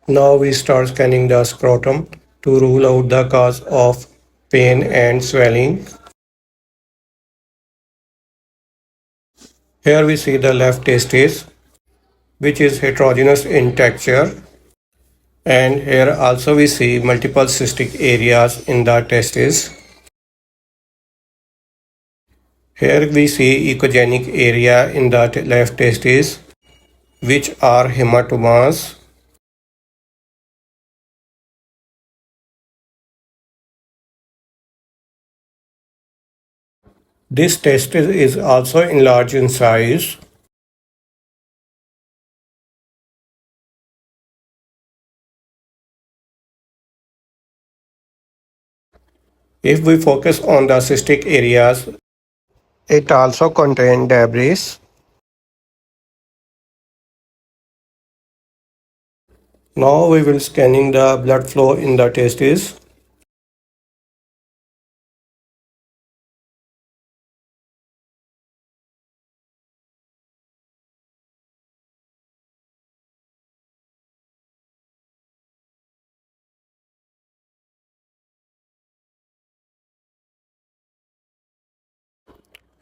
Now we start scanning the scrotum to rule out the cause of pain and swelling. Here we see the left testis, which is heterogeneous in texture. And here also we see multiple cystic areas in the testis. Here we see echogenic area in the left testis, which are hematomas. This testis is also enlarged in size. If we focus on the cystic areas, it also contains debris. Now we will scanning the blood flow in the testes.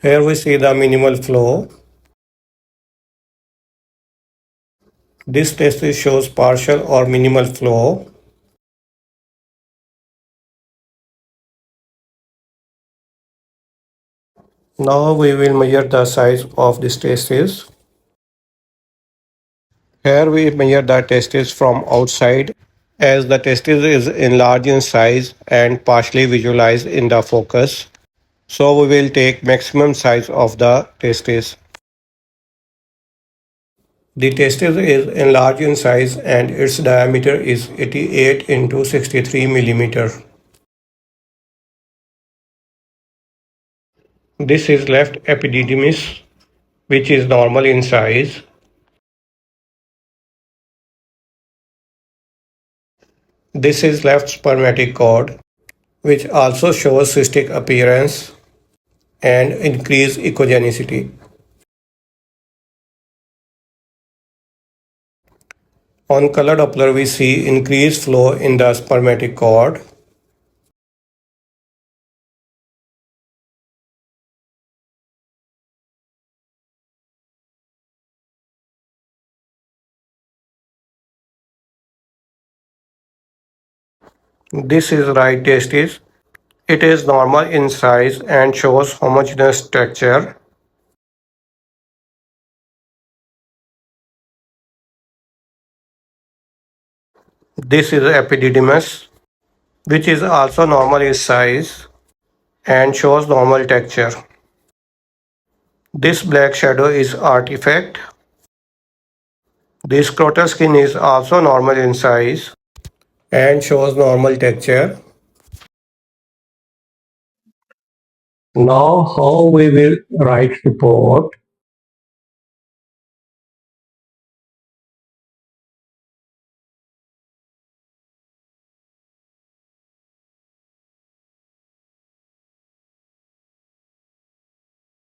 Here we see the minimal flow. This testis shows partial or minimal flow. Now we will measure the size of this testis. Here we measure the testis from outside as the testis is enlarged in size and partially visualized in the focus. So we will take maximum size of the testis. The testis is enlarged in size and its diameter is 88 into 63 millimeter. This is left epididymis, which is normal in size. This is left spermatic cord, which also shows cystic appearance and increased echogenicity. On color Doppler, we see increased flow in the spermatic cord. This is right testis. It is normal in size and shows homogeneous structure. This is epididymis, which is also normal in size and shows normal texture. This black shadow is artifact. The scrotal skin is also normal in size and shows normal texture. Now how we will write report.